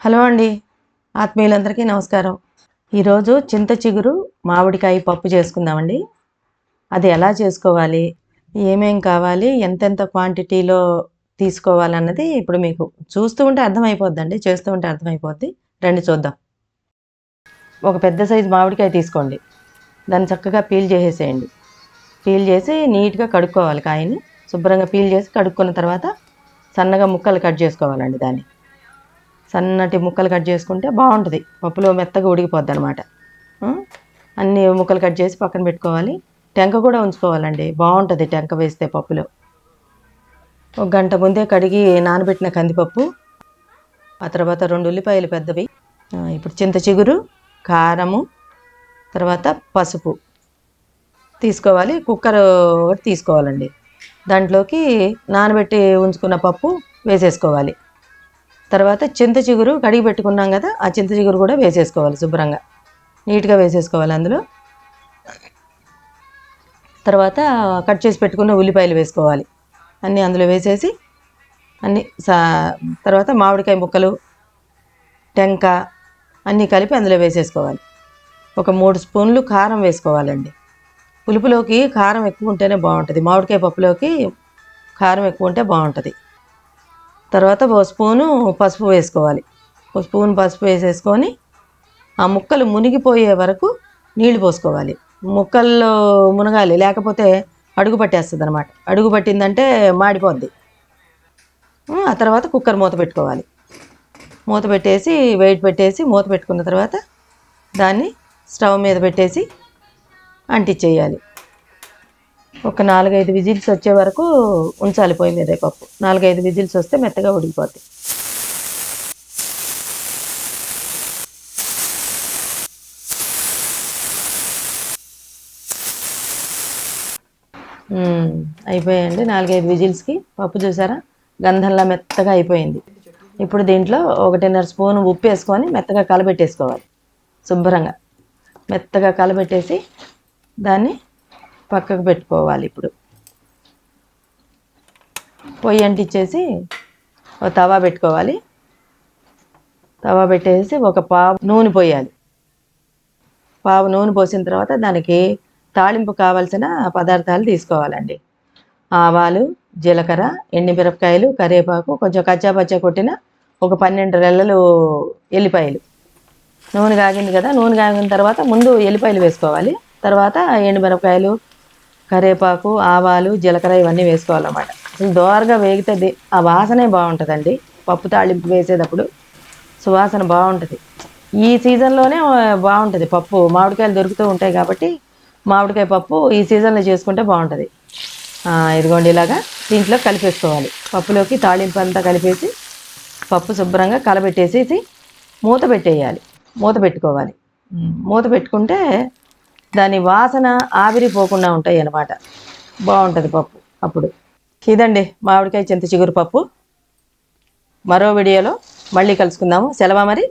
Hello అండి, ఆత్మీయులందరికీ నమస్కారం. ఈరోజు చింత చిగురు మామిడికాయ పప్పు చేసుకుందామండి. అది ఎలా చేసుకోవాలి, ఏమేం కావాలి, ఎంతెంత క్వాంటిటీలో తీసుకోవాలన్నది ఇప్పుడు మీకు చూస్తూ ఉంటే అర్థమైపోద్దండి, చేస్తూ ఉంటే అర్థమైపోద్ది. రండి చూద్దాం. ఒక పెద్ద సైజు మామిడికాయ తీసుకోండి. దాన్ని చక్కగా పీల్ చేసేసేయండి. పీల్ చేసి నీట్గా కడుక్కోవాలి. కాయని శుభ్రంగా పీల్ చేసి కడుక్కున్న తర్వాత సన్నగా ముక్కలు కట్ చేసుకోవాలండి. దాన్ని సన్నటి ముక్కలు కట్ చేసుకుంటే బాగుంటుంది, పప్పులో మెత్తగా ఉడికిపోద్ది అనమాట. అన్ని ముక్కలు కట్ చేసి పక్కన పెట్టుకోవాలి. టెంక కూడా ఉంచుకోవాలండి, బాగుంటుంది టెంక వేస్తే పప్పులో. ఒక గంట ముందే కడిగి నానబెట్టిన కందిపప్పు, ఆ తర్వాత 2 ఉల్లిపాయలు పెద్దవి, ఇప్పుడు చింత చిగురు, కారము, తర్వాత పసుపు తీసుకోవాలి. కుక్కర్ ఒకటి తీసుకోవాలండి. దాంట్లోకి నానబెట్టి ఉంచుకున్న పప్పు వేసేసుకోవాలి. తర్వాత చింత చిగురు కడిగి పెట్టుకున్నాం కదా, ఆ చింత చిగురు కూడా వేసేసుకోవాలి. శుభ్రంగా నీట్గా వేసేసుకోవాలి అందులో. తర్వాత కట్ చేసి పెట్టుకున్న ఉల్లిపాయలు వేసుకోవాలి. అన్నీ అందులో వేసేసి అన్నీ తర్వాత మామిడికాయ ముక్కలు, టెంక అన్నీ కలిపి అందులో వేసేసుకోవాలి. ఒక 3 స్పూన్లు కారం వేసుకోవాలండి. పులుపులోకి కారం ఎక్కువ ఉంటేనే బాగుంటుంది. మామిడికాయ పప్పులోకి కారం ఎక్కువ ఉంటే బాగుంటుంది. తర్వాత 1 స్పూను పసుపు వేసుకోవాలి. 1 స్పూన్ పసుపు వేసేసుకొని ఆ ముక్కలు మునిగిపోయే వరకు నీళ్లు పోసుకోవాలి. ముక్కల్లో మునగాలి, లేకపోతే అడుగు పట్టేస్తుంది అనమాట. అడుగు పట్టిందంటే మాడిపోద్ది. ఆ తర్వాత కుక్కర్ మూత పెట్టుకోవాలి. మూత పెట్టేసి వెయిట్ పెట్టేసి మూత పెట్టుకున్న తర్వాత దాన్ని స్టవ్ మీద పెట్టేసి అంటించేయాలి. ఒక 4-5 విజిల్స్ వచ్చే వరకు ఉంచాలి పొయ్యి మీద పప్పు. 4-5 విజిల్స్ వస్తే మెత్తగా ఉడికిపోద్ది. అయిపోయాయండి 4-5 విజిల్స్కి. పప్పు చూసారా, గంధంలా మెత్తగా అయిపోయింది. ఇప్పుడు దీంట్లో 1.5 స్పూన్ ఉప్పు వేసుకొని మెత్తగా కలబెట్టేసుకోవాలి. శుభ్రంగా మెత్తగా కలబెట్టేసి దాన్ని పక్కకు పెట్టుకోవాలి. ఇప్పుడు పొయ్యి అంటించేసి ఒక తవా పెట్టుకోవాలి. తవా పెట్టేసి ఒక పావు నూనె పోయాలి. పావు నూనె పోసిన తర్వాత దానికి తాళింపు కావాల్సిన పదార్థాలు తీసుకోవాలండి. ఆవాలు, జీలకర్ర, ఎండుమిరపకాయలు, కరివేపాకు, కొంచెం కచ్చాపచ్చా కొట్టిన ఒక 12 రెల్లలు ఎల్లిపాయలు. నూనె కాగింది కదా, నూనె కాగిన తర్వాత ముందు ఎల్లిపాయలు వేసుకోవాలి. తర్వాత ఎండుమిరపకాయలు, కరివేపాకు, ఆవాలు, జీలకర్ర ఇవన్నీ వేసుకోవాలన్నమాట. అసలు దోరగా వేగితే ఆ వాసనే బాగుంటుందండి. పప్పు తాళింపు వేసేటప్పుడు సువాసన బాగుంటుంది. ఈ సీజన్లోనే బాగుంటుంది పప్పు. మామిడికాయలు దొరుకుతూ ఉంటాయి కాబట్టి మామిడికాయ పప్పు ఈ సీజన్లో చేసుకుంటే బాగుంటుంది. ఇదిగోండి ఇలాగా దీంట్లో కలిపేసుకోవాలి. పప్పులోకి తాళింపు అంతా కలిపేసి పప్పు శుభ్రంగా కలబెట్టేసేసి మూత పెట్టేయాలి. మూత పెట్టుకోవాలి. మూత పెట్టుకుంటే దాని వాసన ఆవిరిపోకుండా ఉంటాయి అన్నమాట. బాగుంటుంది పప్పు అప్పుడు. ఇదండి మామిడికాయ చింత చిగురు పప్పు. మరో వీడియోలో మళ్ళీ కలుసుకుందాము. సెలవా మరి.